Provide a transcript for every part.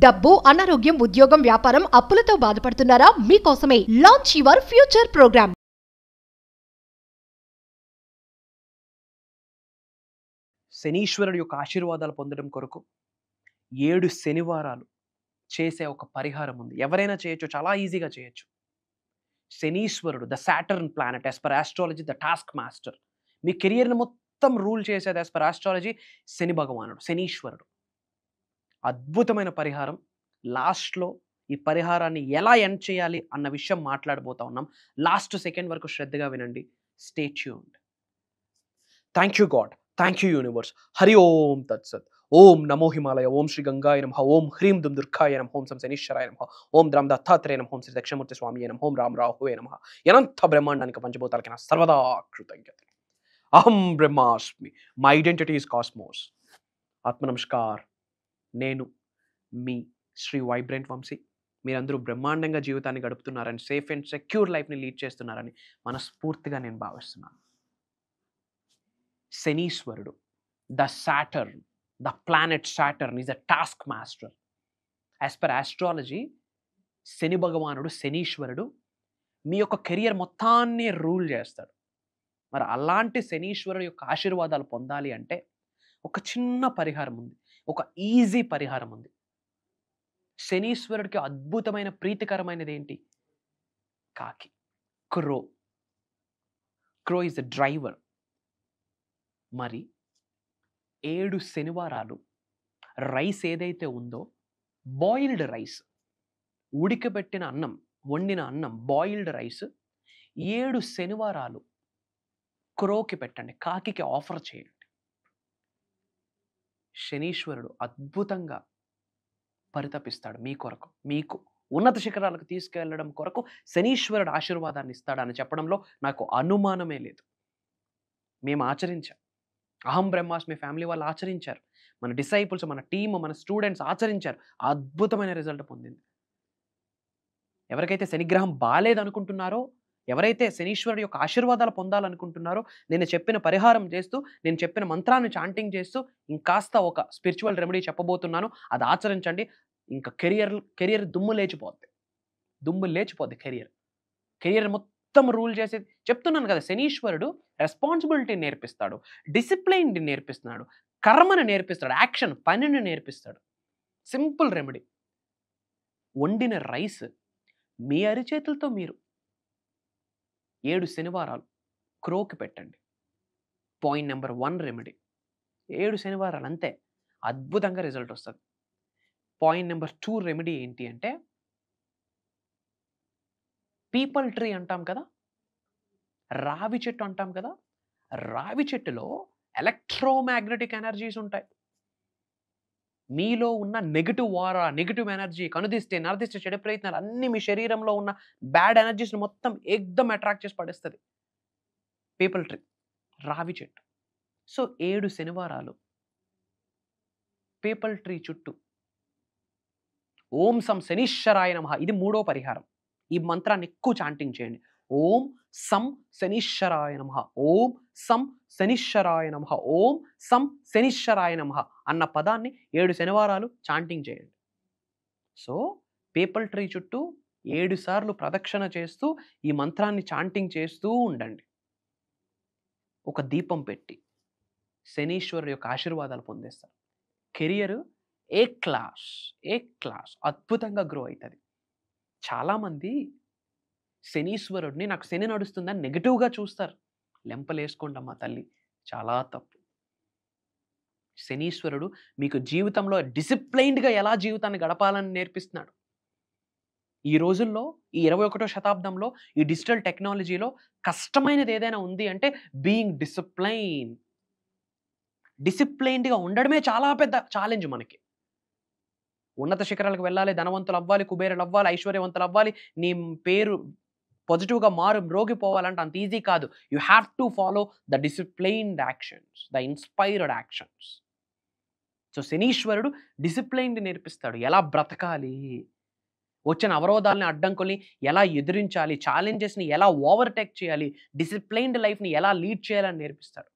డబ్బు, అనారోగ్యం, ఉద్యోగం, వ్యాపారం, అప్పులతో బాధపడుతున్నారా? మీకోసమే లాంచ్ యువర్ ఫ్యూచర్ ప్రోగ్రామ్. శనీశ్వరుడు యొక్క ఆశీర్వాదాలు పొందడం కొరకు 7 శనివారాలు చేసే ఒక పరిహారం ఉంది. ఎవరైనా చేయొచ్చు, చాలా ఈజీగా చేయొచ్చు. శనీశ్వరుడు the Saturn planet as per astrology the task master. మీ కెరియర్ని మొత్తం రూల్ చేసేది యాజ్ పర్ ఆస్ట్రాలజీ శని భగవానుడు, శనీశ్వరుడు. అద్భుతమైన పరిహారం. లాస్ట్లో ఈ పరిహారాన్ని ఎలా ఎండ్ చేయాలి అన్న విషయం మాట్లాడబోతా ఉన్నాం. లాస్ట్ సెకండ్ వరకు శ్రద్ధగా వినండి. Stay tuned. Thank you God, thank you universe. Hari Om తత్సత్. ఓం నమో హిమాలయ, ఓం శ్రీ గంగాయ నమః, ఓం హ్రీం దుమ్ దుర్గాయ నమః, ఓం సం శనీశ్వరాయ నమః, ఓం ద్రం దత్తాత్రేయ నమః, ఓం శ్రీ దక్షిణమూర్తి స్వామియే నమః, ఓం రామ్ రాహువే నమః. అనంత బ్రహ్మాండానికి పంచభూతాలకి నా సర్వదా కృతజ్ఞతలు. అహం బ్రహ్మాస్మి, మై ఐడెంటిటీ ఈస్ కాస్మోస్. ఆత్మ నమస్కార్. నేను మీ శ్రీ వైబ్రెంట్ వంశీ. మీరందరూ బ్రహ్మాండంగా జీవితాన్ని గడుపుతున్నారని, సేఫ్ అండ్ సెక్యూర్ లైఫ్ని లీడ్ చేస్తున్నారని మనస్ఫూర్తిగా నేను భావిస్తున్నాను. శనీశ్వరుడు the Saturn, the planet Saturn is a task master. As per astrology Shani భగవానుడు, శనీశ్వరుడు మీ యొక్క కెరియర్ మొత్తాన్ని రూల్ చేస్తాడు. మరి అలాంటి శనీశ్వరుడు యొక్క ఆశీర్వాదాలు పొందాలి అంటే ఒక చిన్న పరిహారం ఉంది, ఒక ఈజీ పరిహారం ఉంది. శనీశ్వరుడికి అద్భుతమైన ప్రీతికరమైనది ఏంటి? కాకి, క్రో. క్రో ఈజ్ ద డ్రైవర్. మరి 7 శనివారాలు రైస్ ఏదైతే ఉందో, బాయిల్డ్ రైస్, ఉడికబెట్టిన అన్నం, వండిన అన్నం, బాయిల్డ్ రైస్ 7 శనివారాలు క్రోకి పెట్టండి, కాకికి ఆఫర్ చేయండి. శనీశ్వరుడు అద్భుతంగా పరితపిస్తాడు మీ కొరకు. మీకు ఉన్నత శిఖరాలకు తీసుకెళ్లడం కొరకు శనీశ్వరుడు ఆశీర్వాదాన్ని ఇస్తాడని చెప్పడంలో నాకు అనుమానమే లేదు. మేము ఆచరించాం. అహం బ్రహ్మాస్మి ఫ్యామిలీ వాళ్ళు ఆచరించారు. మన డిసైపుల్స్, మన టీమ్, మన స్టూడెంట్స్ ఆచరించారు. అద్భుతమైన రిజల్ట్ పొందింది. ఎవరికైతే శనిగ్రహం బాలేదనుకుంటున్నారో, ఎవరైతే శనీశ్వరుడు యొక్క ఆశీర్వాదాలు పొందాలనుకుంటున్నారో, నేను చెప్పిన పరిహారం చేస్తూ, నేను చెప్పిన మంత్రాన్ని చాంటింగ్ చేస్తూ, ఇంకాస్త ఒక స్పిరిచువల్ రెమెడీ చెప్పబోతున్నాను. అది ఆచరించండి. ఇంకా కెరియర్ దుమ్ము లేచిపోద్ది. కెరియర్ మొత్తం రూల్ చేసేది చెప్తున్నాను కదా. శనీశ్వరుడు రెస్పాన్సిబిలిటీ నేర్పిస్తాడు, డిసిప్లైన్ నేర్పిస్తున్నాడు, కర్మను నేర్పిస్తాడు, యాక్షన్, పనిని నేర్పిస్తాడు. Simple remedy. వండిన రైస్ మీ అరిచేతులతో మీరు 7 శనివారాలు క్రోకి పెట్టండి. Point number 1 remedy. 7 శనివారాలు అంతే, అద్భుతంగా రిజల్ట్ వస్తుంది. పాయింట్ నెంబర్ 2 రెమెడీ ఏంటి అంటే, పీపల్ ట్రీ అంటాం కదా, రావి చెట్టు అంటాం కదా. రావి చెట్టులో ఎలక్ట్రోమాగ్నెటిక్ ఎనర్జీస్ ఉంటాయి. మీలో ఉన్న నెగిటివ్ ఎనర్జీ, కనుదిస్తే నరదిస్తే చెడు ప్రయత్నాలు అన్నీ మీ శరీరంలో ఉన్న బ్యాడ్ ఎనర్జీస్ని మొత్తం ఏకదం అట్రాక్ట్ చేసి పడేస్తుంది పీపల్ ట్రీ, రావి చెట్టు. సో 7 శనివారాలు పీపల్ ట్రీ చుట్టూ ఓం సం శనీశ్వరాయ నమః, ఇది 3వ పరిహారం. ఈ మంత్రాన్ని ఎక్కువ చాంటింగ్ చేయండి. ఓం సం శనీశ్వరాయ నమః, ఓం సం శనీశ్వరాయ నమః, ఓం సం శనీశ్వరాయ నమః అన్న పదాన్ని 7 శనివారాలు చాంటింగ్ చేయండి. సో పీపల్ ట్రీ చుట్టూ 7 సార్లు ప్రదక్షిణ చేస్తూ ఈ మంత్రాన్ని చాంటింగ్ చేస్తూ ఉండండి. ఒక దీపం పెట్టి శనీశ్వరుడు యొక్క ఆశీర్వాదాలు పొందేస్తారు. కెరియర్ ఏ క్లాస్ అద్భుతంగా గ్రో అవుతుంది. చాలామంది శనీశ్వరుడిని నాకు శని నడుస్తుందని నెగిటివ్గా చూస్తారు. లెంపలేసుకోండమ్మా తల్లి, చాలా తప్పు. శనీశ్వరుడు మీకు జీవితంలో డిసిప్లైన్డ్గా ఎలా జీవితాన్ని గడపాలని నేర్పిస్తున్నాడు. ఈ రోజుల్లో, ఈ 21వ శతాబ్దంలో, ఈ డిజిటల్ టెక్నాలజీలో కష్టమైనది ఏదైనా ఉంది అంటే బీయింగ్ డిసిప్లైన్డ్గా ఉండడమే చాలా పెద్ద ఛాలెంజ్ మనకి. ఉన్నత శిఖరాలకు వెళ్ళాలి, ధనవంతులు అవ్వాలి, కుబేరులు అవ్వాలి, ఐశ్వర్యవంతులు అవ్వాలి, నీ పేరు పాజిటివ్గా రోగిపోవాలంటే అంత ఈజీ కాదు. You have to follow the disciplined actions, the inspired actions. So శనీశ్వరుడు డిసిప్లైన్డ్ నేర్పిస్తాడు. ఎలా బ్రతకాలి, వచ్చిన అవరోధాలని, అడ్డంకుల్ని ఎలా ఎదిరించాలి, ఛాలెంజెస్ని ఎలా ఓవర్టేక్ చేయాలి, డిసిప్లైన్డ్ లైఫ్ని ఎలా లీడ్ చేయాలని నేర్పిస్తాడు.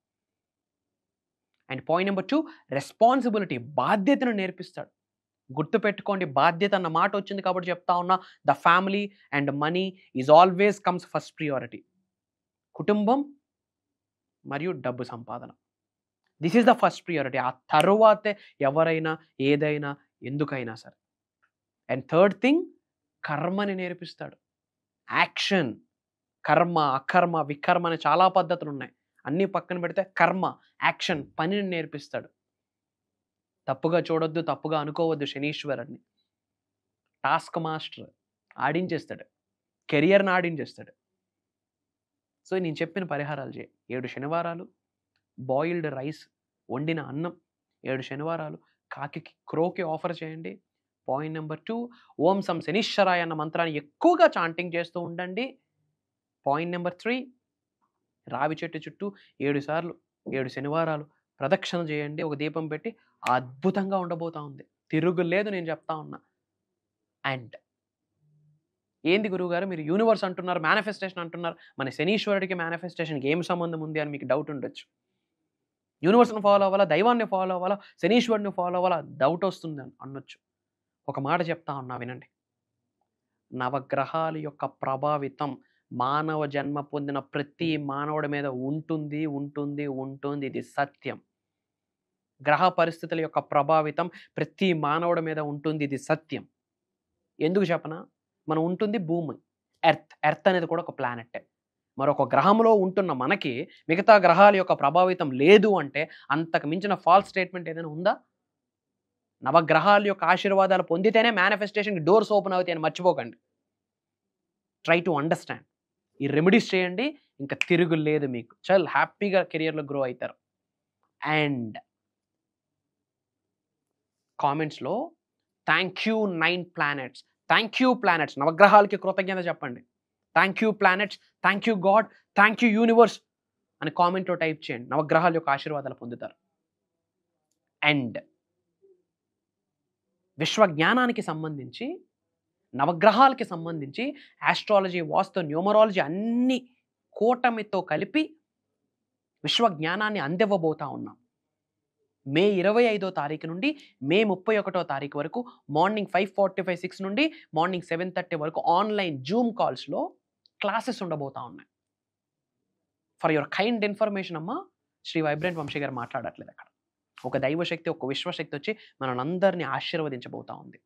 అండ్ పాయింట్ నెంబర్ 2, రెస్పాన్సిబిలిటీ, బాధ్యతను నేర్పిస్తాడు. గుర్తుపెట్టుకోండి, బాధ్యత అన్న మాట వచ్చింది కాబట్టి చెప్తా ఉన్నా, the family and money is always comes first priority. కుటుంబం మరియు డబ్బు సంపాదన, this is the first priority. ఆ తర్వాతే ఎవరైనా ఏదైనా ఎందుకైనా సరే. అండ్ థర్డ్ థింగ్, కర్మని నేర్పిస్తాడు. యాక్షన్, కర్మ, అకర్మ, వికర్మ అనే చాలా పద్ధతులు ఉన్నాయి. అన్నీ పక్కన పెడితే కర్మ, యాక్షన్, పనిని నేర్పిస్తాడు. తప్పుగా చూడొద్దు, తప్పుగా అనుకోవద్దు శనీశ్వరుడిని. టాస్క్ మాస్టర్, ఆడించేస్తాడు, కెరియర్ని ఆడించేస్తాడు. సో నేను చెప్పిన పరిహారాలు చేయి. 7 శనివారాలు బాయిల్డ్ రైస్, వండిన అన్నం 7 శనివారాలు కాకికి, క్రోకి ఆఫర్ చేయండి. పాయింట్ నెంబర్ 2, ఓం సం శనీశ్వరాయ అన్న మంత్రాన్ని ఎక్కువగా చాంటింగ్ చేస్తూ ఉండండి. పాయింట్ నెంబర్ 3, రావి చెట్టు చుట్టూ 7 సార్లు 7 శనివారాలు ప్రదక్షిణ చేయండి, ఒక దీపం పెట్టి. అద్భుతంగా ఉండబోతా ఉంది, తిరుగులేదు, నేను చెప్తా ఉన్నా. అండ్ ఏంది గురువుగారు మీరు యూనివర్స్ అంటున్నారు, మేనిఫెస్టేషన్ అంటున్నారు, మన శనీశ్వరుడికి మేనిఫెస్టేషన్కి ఏం సంబంధం ఉంది అని మీకు డౌట్ ఉండొచ్చు. యూనివర్స్ని ఫాలో అవ్వాలా, దైవాన్ని ఫాలో అవ్వాలా, శనీశ్వరుడిని ఫాలో అవ్వాలా, డౌట్ వస్తుంది అని అనొచ్చు. ఒక మాట చెప్తా ఉన్నా వినండి. నవగ్రహాల యొక్క ప్రభావితం మానవ జన్మ పొందిన ప్రతి మానవుడి మీద ఉంటుంది ఉంటుంది ఉంటుంది, ఇది సత్యం. గ్రహ పరిస్థితుల యొక్క ప్రభావితం ప్రతి మానవుడి మీద ఉంటుంది, ఇది సత్యం. ఎందుకు చెప్పనా, మనం ఉంటుంది భూమి, ఎర్త్ అనేది కూడా ఒక ప్లానెట్. మరొక గ్రహంలో ఉంటున్న మనకి మిగతా గ్రహాల యొక్క ప్రభావితం లేదు అంటే అంతకు మించిన ఫాల్స్ స్టేట్మెంట్ ఏదైనా ఉందా? నవగ్రహాల యొక్క ఆశీర్వాదాలు పొందితేనే మేనిఫెస్టేషన్కి డోర్స్ ఓపెన్ అవుతాయి అని మర్చిపోకండి. Try to understand. ఈ రెమెడీస్ చేయండి, ఇంకా తిరుగు లేదు మీకు. చాలా హ్యాపీగా కెరియర్లో గ్రో అవుతారు. అండ్ కామెంట్స్లో thank you 9 planets, thank you planets, నవగ్రహాలకి కృతజ్ఞత చెప్పండి. Thank you planets, thank you God, thank you universe అని కామెంట్లో టైప్ చేయండి. నవగ్రహాల యొక్క ఆశీర్వాదాలు పొందుతారు. అండ్ విశ్వజ్ఞానానికి సంబంధించి, నవగ్రహాలకి సంబంధించి ఆస్ట్రాలజీ, వాస్తు, న్యూమరాలజీ అన్ని కూటమితో కలిపి విశ్వజ్ఞానాన్ని అందివ్వబోతా ఉన్నాం. మే 25వ తారీఖు నుండి మే 31వ తారీఖు వరకు మార్నింగ్ 5:45, 6 నుండి మార్నింగ్ 7:30 వరకు ఆన్లైన్ జూమ్ కాల్స్లో క్లాసెస్ ఉండబోతా ఉన్నాయి. ఫర్ యువర్ కైండ్ ఇన్ఫర్మేషన్ అమ్మా, శ్రీ వైబ్రెంట్ వంశీ గారు మాట్లాడట్లేదు అక్కడ. ఒక దైవశక్తి, ఒక విశ్వశక్తి వచ్చి మనల్ని ఆశీర్వదించబోతా ఉంది.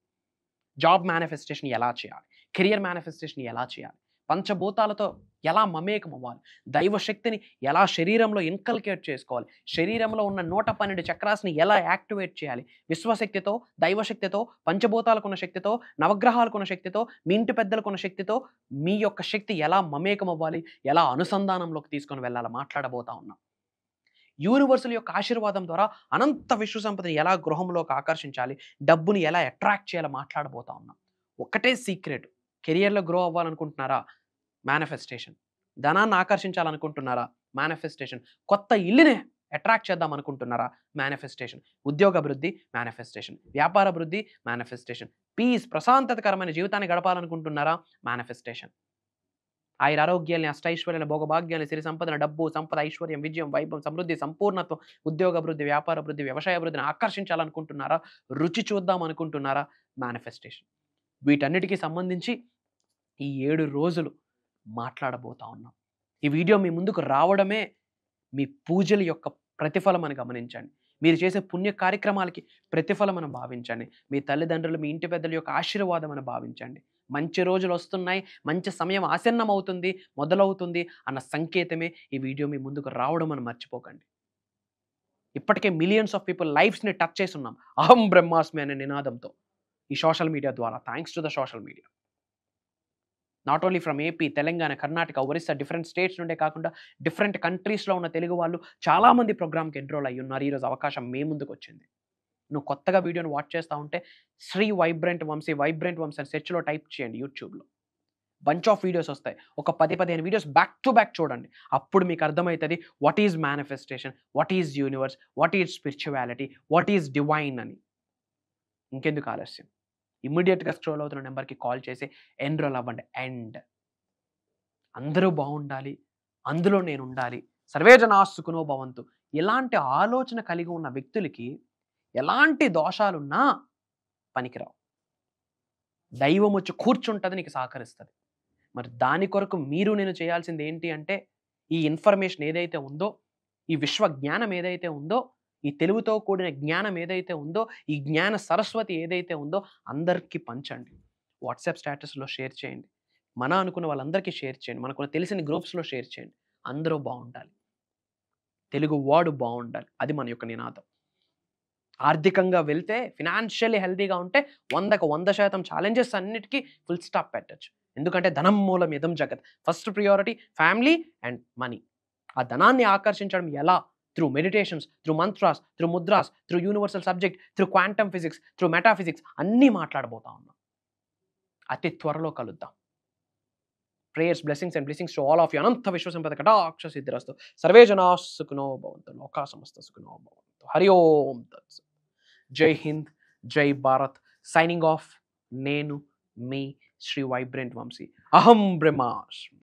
జాబ్ మేనిఫెస్టేషన్ ఎలా చేయాలి, కెరియర్ మేనిఫెస్టేషన్ ఎలా చేయాలి, పంచభూతాలతో ఎలా మమేకం అవ్వాలి, దైవశక్తిని ఎలా శరీరంలో ఇన్కల్కేట్ చేసుకోవాలి, శరీరంలో ఉన్న 112 చక్రాస్ని ఎలా యాక్టివేట్ చేయాలి, విశ్వశక్తితో, దైవశక్తితో, పంచభూతాలకున్న శక్తితో, నవగ్రహాలకున్న శక్తితో, మీ ఇంటి పెద్దలకున్న శక్తితో మీ యొక్క శక్తి ఎలా మమేకం అవ్వాలి, ఎలా అనుసంధానంలోకి తీసుకొని వెళ్ళాలి మాట్లాడబోతా ఉన్నాం. యూనివర్సల్ యొక్క ఆశీర్వాదం ద్వారా అనంత విశ్వ సంపదని ఎలా గృహంలోకి ఆకర్షించాలి, డబ్బుని ఎలా అట్రాక్ట్ చేయాలో మాట్లాడబోతా ఉన్నాం. ఒకటే సీక్రెట్, కెరియర్లో గ్రో అవ్వాలనుకుంటున్నారా, మేనిఫెస్టేషన్. ధనాన్ని ఆకర్షించాలనుకుంటున్నారా, మేనిఫెస్టేషన్. కొత్త ఇల్లునే అట్రాక్ట్ చేద్దాం అనుకుంటున్నారా, మేనిఫెస్టేషన్. ఉద్యోగ అభివృద్ధి, మేనిఫెస్టేషన్. వ్యాపార అభివృద్ధి, మేనిఫెస్టేషన్. పీస్, ప్రశాంతతకరమైన జీవితాన్ని గడపాలనుకుంటున్నారా, మేనిఫెస్టేషన్. ఆయురారోగ్యాల్ని, అష్టైశ్వర్యాన్ని, భోగభాగ్యాన్ని, సిరి సంపదన, డబ్బు, సంపద, ఐశ్వర్యం, విజయం, వైభవం, సమృద్ధి, సంపూర్ణత్వం, ఉద్యోగ అభివృద్ధి, వ్యాపార అభివృద్ధి, వ్యవసాయ అభివృద్ధిని ఆకర్షించాలనుకుంటున్నారా, రుచి చూద్దాం అనుకుంటున్నారా, మేనిఫెస్టేషన్. వీటన్నిటికీ సంబంధించి ఈ 7 రోజులు మాట్లాడబోతా ఉన్నాం. ఈ వీడియో మీ ముందుకు రావడమే మీ పూజల యొక్క ప్రతిఫలం అని గమనించండి. మీరు చేసే పుణ్య కార్యక్రమాలకి ప్రతిఫలం అని భావించండి. మీ తల్లిదండ్రులు, మీ ఇంటి పెద్దల యొక్క ఆశీర్వాదం అని భావించండి. మంచి రోజులు వస్తున్నాయి, మంచి సమయం ఆసన్నం అవుతుంది, మొదలవుతుంది అన్న సంకేతమే ఈ వీడియో మీ ముందుకు రావడం అని మర్చిపోకండి. ఇప్పటికే మిలియన్స్ ఆఫ్ పీపుల్ లైఫ్స్ని టచ్ చేసి ఉన్నాం అహం బ్రహ్మాస్మి అనే నినాదంతో ఈ సోషల్ మీడియా ద్వారా. Thanks to the social media. Not only from AP, Telangana, Karnataka, Orissa, different states నుండే కాకుండా డిఫరెంట్ కంట్రీస్లో ఉన్న తెలుగు వాళ్ళు చాలామంది ప్రోగ్రామ్కి ఎన్రోల్ అయ్యి ఉన్నారు. ఈరోజు అవకాశం మీ ముందుకు వచ్చింది. నువ్వు కొత్తగా వీడియోని వాచ్ చేస్తూ ఉంటే శ్రీ వైబ్రెంట్ వంశీ అని సెర్చ్లో టైప్ చేయండి. యూట్యూబ్లో బంచ్ ఆఫ్ వీడియోస్ వస్తాయి. ఒక 10-15 వీడియోస్ బ్యాక్ టు బ్యాక్ చూడండి. అప్పుడు మీకు అర్థమవుతుంది what is manifestation, what is universe, what is spirituality, what is divine అని. ఇంకెందుకు ఆలస్యం, ఇమ్మీడియట్గా స్క్రోల్ అవుతున్న నెంబర్కి కాల్ చేసి ఎన్రోల్ అవ్వండి. అండ్ అందరూ బాగుండాలి, అందులో నేను ఉండాలి, సర్వే జనా సుఖినో భవంతు, ఇలాంటి ఆలోచన కలిగి ఉన్న వ్యక్తులకి ఎలాంటి దోషాలున్నా పనికిరావు. దైవం వచ్చి కూర్చుంటుంది, నీకు సహకరిస్తుంది. మరి దాని కొరకు మీరు నేను చేయాల్సింది ఏంటి అంటే, ఈ ఇన్ఫర్మేషన్ ఏదైతే ఉందో, ఈ విశ్వ జ్ఞానం ఏదైతే ఉందో, ఈ తెలుగుతో కూడిన జ్ఞానం ఏదైతే ఉందో, ఈ జ్ఞాన సరస్వతి ఏదైతే ఉందో అందరికీ పంచండి. వాట్సాప్ స్టేటస్లో షేర్ చేయండి, మన అనుకున్న వాళ్ళందరికీ షేర్ చేయండి, మనకు తెలిసిన గ్రూప్స్లో షేర్ చేయండి. అందరూ బాగుండాలి, తెలుగు వాడు బాగుండాలి, అది మన యొక్క నినాదం. ఆర్థికంగా వెళ్తే, ఫినాన్షియల్లీ హెల్తీగా ఉంటే 100కు 100% ఛాలెంజెస్ అన్నిటికీ ఫుల్ స్టాప్ పెట్టచ్చు. ఎందుకంటే ధనం మూలం ఇదం జగత్. First priority family and money. ఆ ధనాన్ని ఆకర్షించడం ఎలా? Through meditations, through mantras, through mudras, through universal subject, through quantum physics, through metaphysics అన్నీ మాట్లాడబోతా ఉన్నాం. అతి త్వరలో కలుద్దాం. Prayers, blessings and blessings to all of you. అనంత విశ్వసంపద కటాక్ష సిద్ధిరస్తు. సర్వే జనా సుఖినో భవంతు. లోకా సమస్త సుఖినో భవంతు. హరి ఓం తత్సత్. జై హింద్, జై భారత్. Signing off. నేను మీ శ్రీ వైబ్రెంట్ వంశీ. అహం బ్రహ్మాస్మి.